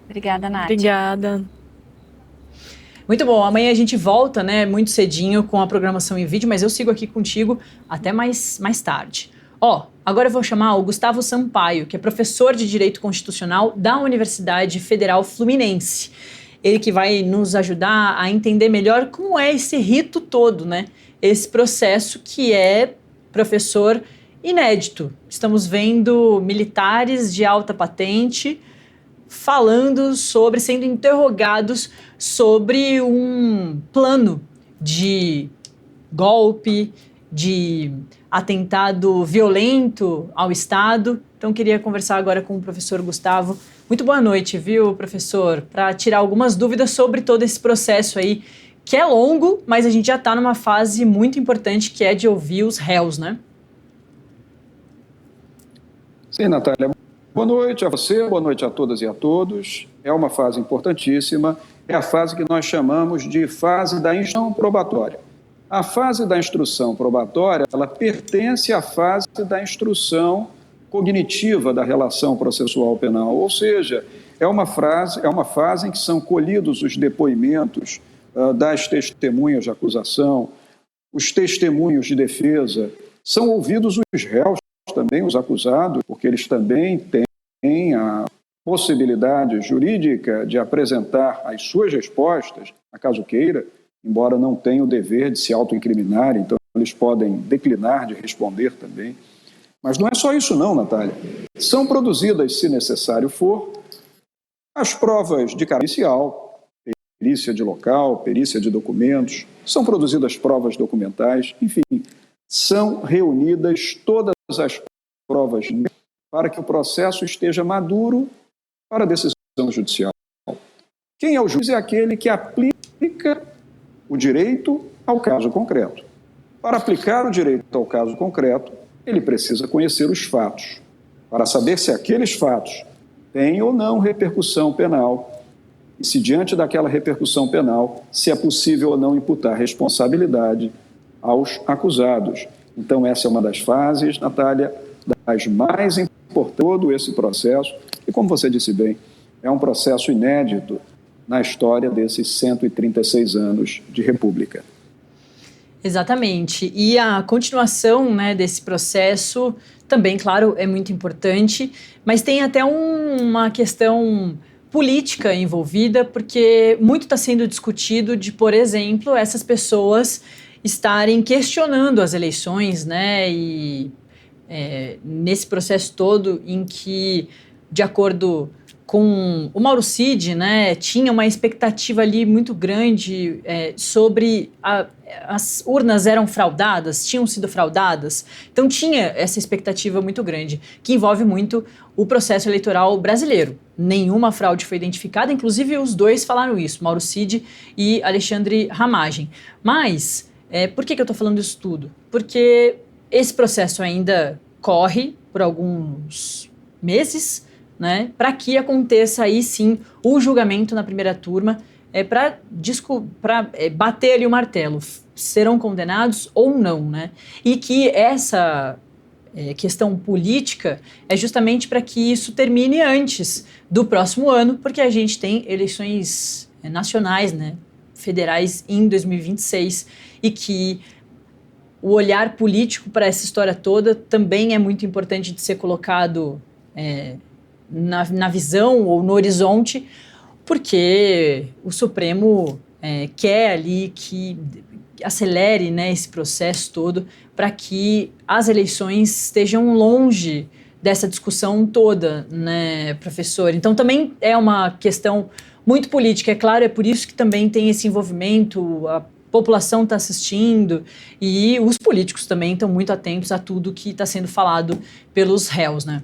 Obrigada, Nath. Obrigada. Muito bom, amanhã a gente volta, né, muito cedinho com a programação em vídeo, mas eu sigo aqui contigo até mais tarde. Agora eu vou chamar o Gustavo Sampaio, que é professor de Direito Constitucional da Universidade Federal Fluminense. Ele que vai nos ajudar a entender melhor como é esse rito todo, né? Esse processo que é, professor, inédito. Estamos vendo militares de alta patente sendo interrogados sobre um plano de golpe, de atentado violento ao Estado. Então, queria conversar agora com o professor Gustavo. Muito boa noite, viu, professor? Para tirar algumas dúvidas sobre todo esse processo aí, que é longo, mas a gente já está numa fase muito importante, que é de ouvir os réus, né? Sim, Natália. Boa noite a você, boa noite a todas e a todos. É uma fase importantíssima, é a fase que nós chamamos de fase da instrução probatória. A fase da instrução probatória, ela pertence à fase da instrução cognitiva da relação processual penal, ou seja, é uma fase em que são colhidos os depoimentos das testemunhas de acusação, os testemunhos de defesa, são ouvidos os réus também, os acusados, porque eles também têm a possibilidade jurídica de apresentar as suas respostas, caso queira, embora não tenham o dever de se autoincriminar, então eles podem declinar de responder também. Mas não é só isso não, Natália. São produzidas, se necessário for, as provas de caráter inicial, perícia de local, perícia de documentos, são produzidas provas documentais, enfim, são reunidas todas as provas para que o processo esteja maduro para a decisão judicial. Quem é o juiz? É aquele que aplica o direito ao caso concreto. Para aplicar o direito ao caso concreto, ele precisa conhecer os fatos, para saber se aqueles fatos têm ou não repercussão penal e se diante daquela repercussão penal, se é possível ou não imputar responsabilidade aos acusados. Então, essa é uma das fases, Natália, das mais importantes de todo esse processo, e como você disse bem, é um processo inédito na história desses 136 anos de República. Exatamente, e a continuação, né, desse processo também, claro, é muito importante, mas tem até uma questão política envolvida, porque muito está sendo discutido de, por exemplo, essas pessoas estarem questionando as eleições, né, e nesse processo todo em que, de acordo com o Mauro Cid, né, tinha uma expectativa ali muito grande sobre as urnas eram fraudadas, tinham sido fraudadas, então tinha essa expectativa muito grande, que envolve muito o processo eleitoral brasileiro. Nenhuma fraude foi identificada, inclusive os dois falaram isso, Mauro Cid e Alexandre Ramagem. Mas por que eu estou falando isso tudo? Porque esse processo ainda corre por alguns meses, né, para que aconteça aí sim o julgamento na primeira turma, para bater ali o martelo, serão condenados ou não, né? E que essa questão política é justamente para que isso termine antes do próximo ano, porque a gente tem eleições nacionais, né, federais em 2026, e que o olhar político para essa história toda também é muito importante de ser colocado na visão ou no horizonte, porque o Supremo quer ali que acelere, né, esse processo todo para que as eleições estejam longe dessa discussão toda, né, professor? Então também é uma questão muito política, é claro, é por isso que também tem esse envolvimento, a população está assistindo e os políticos também estão muito atentos a tudo que está sendo falado pelos réus, né?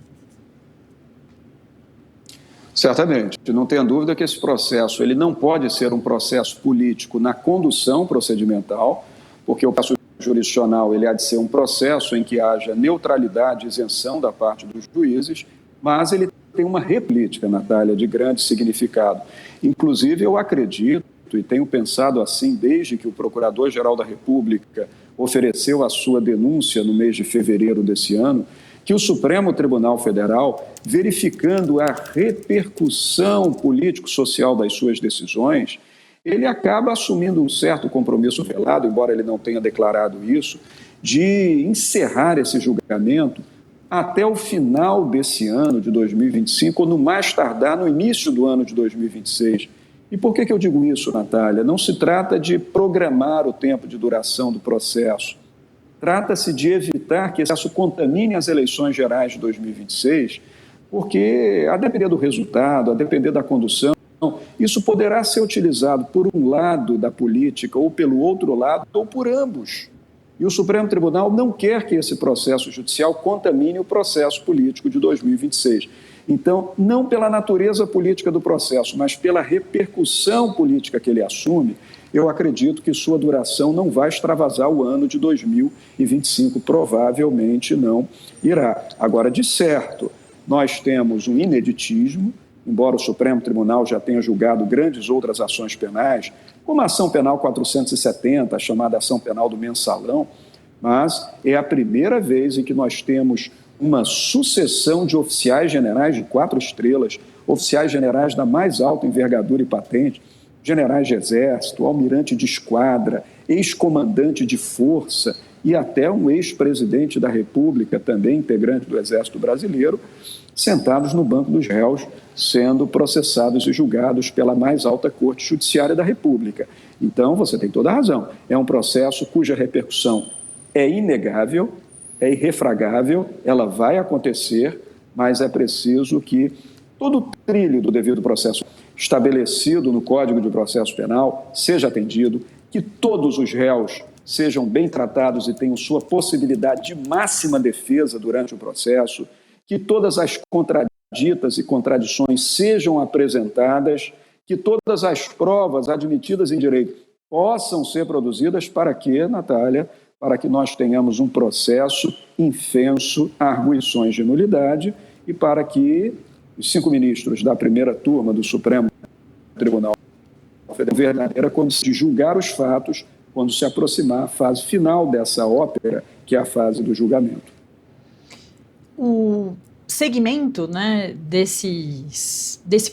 Certamente, não tenha dúvida que esse processo ele não pode ser um processo político na condução procedimental, porque o processo jurisdicional ele há de ser um processo em que haja neutralidade e isenção da parte dos juízes, mas ele tem uma repolítica, Natália, de grande significado. Inclusive, eu acredito e tenho pensado assim desde que o Procurador-Geral da República ofereceu a sua denúncia no mês de fevereiro desse ano, que o Supremo Tribunal Federal, verificando a repercussão político-social das suas decisões, ele acaba assumindo um certo compromisso velado, embora ele não tenha declarado isso, de encerrar esse julgamento até o final desse ano de 2025, ou no mais tardar no início do ano de 2026. E por que eu digo isso, Natália? Não se trata de programar o tempo de duração do processo. Trata-se de evitar que esse processo contamine as eleições gerais de 2026, porque, a depender do resultado, a depender da condução, isso poderá ser utilizado por um lado da política ou pelo outro lado, ou por ambos. E o Supremo Tribunal não quer que esse processo judicial contamine o processo político de 2026. Então, não pela natureza política do processo, mas pela repercussão política que ele assume, eu acredito que sua duração não vai extravasar o ano de 2025, provavelmente não irá. Agora, de certo, nós temos um ineditismo, embora o Supremo Tribunal já tenha julgado grandes outras ações penais, como a ação penal 470, a chamada ação penal do mensalão, mas é a primeira vez em que nós temos uma sucessão de oficiais generais de 4 estrelas, oficiais generais da mais alta envergadura e patente, generais de exército, almirante de esquadra, ex-comandante de força e até um ex-presidente da República, também integrante do Exército Brasileiro, sentados no banco dos réus, sendo processados e julgados pela mais alta Corte Judiciária da República. Então, você tem toda a razão. É um processo cuja repercussão é inegável, é irrefragável, ela vai acontecer, mas é preciso que todo o trilho do devido processo estabelecido no Código de Processo Penal seja atendido, que todos os réus sejam bem tratados e tenham sua possibilidade de máxima defesa durante o processo, que todas as contraditas e contradições sejam apresentadas, que todas as provas admitidas em direito possam ser produzidas para que, Natália, para que nós tenhamos um processo infenso a arguições de nulidade e para que os 5 ministros da primeira turma do Supremo Tribunal Federal verdadeira condição de julgar os fatos quando se aproximar a fase final dessa ópera, que é a fase do julgamento. O segmento, né, desse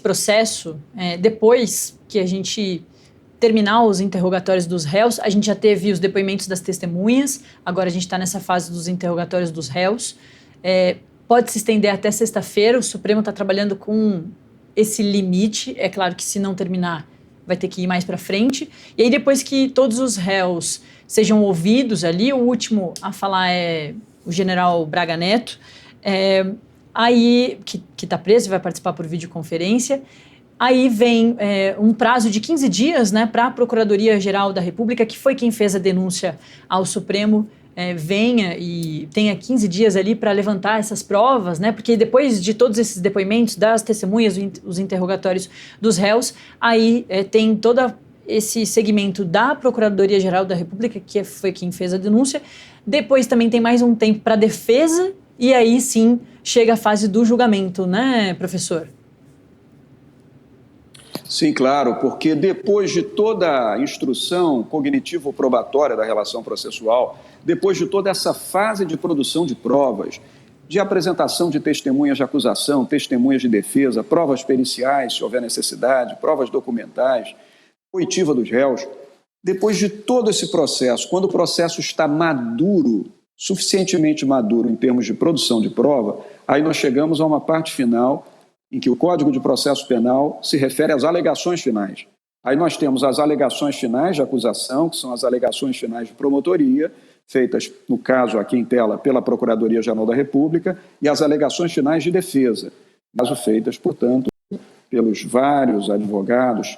processo, depois que a gente terminar os interrogatórios dos réus, a gente já teve os depoimentos das testemunhas, agora a gente está nessa fase dos interrogatórios dos réus, pode se estender até sexta-feira, o Supremo está trabalhando com esse limite, é claro que se não terminar vai ter que ir mais para frente, e aí depois que todos os réus sejam ouvidos ali, o último a falar é o general Braga Neto, aí que está preso e vai participar por videoconferência. Aí vem um prazo de 15 dias, né, para a Procuradoria-Geral da República, que foi quem fez a denúncia ao Supremo, venha e tenha 15 dias ali para levantar essas provas, né, porque depois de todos esses depoimentos das testemunhas, os interrogatórios dos réus, aí tem todo esse segmento da Procuradoria-Geral da República, que foi quem fez a denúncia. Depois também tem mais um tempo para defesa e aí sim chega a fase do julgamento, né, professor? Sim, claro, porque depois de toda a instrução cognitivo-probatória da relação processual, depois de toda essa fase de produção de provas, de apresentação de testemunhas de acusação, testemunhas de defesa, provas periciais, se houver necessidade, provas documentais, oitiva dos réus, depois de todo esse processo, quando o processo está maduro, suficientemente maduro em termos de produção de prova, aí nós chegamos a uma parte final em que o Código de Processo Penal se refere às alegações finais. Aí nós temos as alegações finais de acusação, que são as alegações finais de promotoria, feitas, no caso aqui em tela, pela Procuradoria-Geral da República, e as alegações finais de defesa, caso feitas, portanto, pelos vários advogados,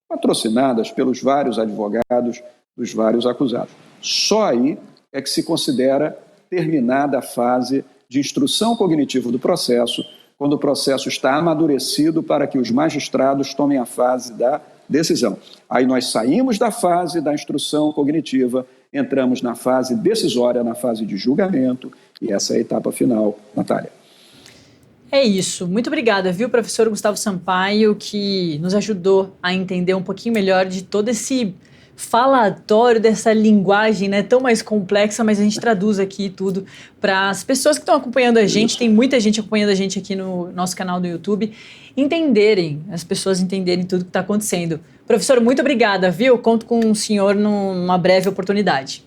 patrocinadas pelos vários advogados dos vários acusados. Só aí é que se considera terminada a fase de instrução cognitiva do processo, quando o processo está amadurecido para que os magistrados tomem a fase da decisão. Aí nós saímos da fase da instrução cognitiva, entramos na fase decisória, na fase de julgamento, e essa é a etapa final, Natália. É isso. Muito obrigada, viu, professor Gustavo Sampaio, que nos ajudou a entender um pouquinho melhor de todo esse falatório, dessa linguagem, né, tão mais complexa, mas a gente traduz aqui tudo para as pessoas que estão acompanhando a gente. Tem muita gente acompanhando a gente aqui no nosso canal do YouTube, as pessoas entenderem tudo que está acontecendo. Professor, muito obrigada, viu? Conto com o senhor numa breve oportunidade.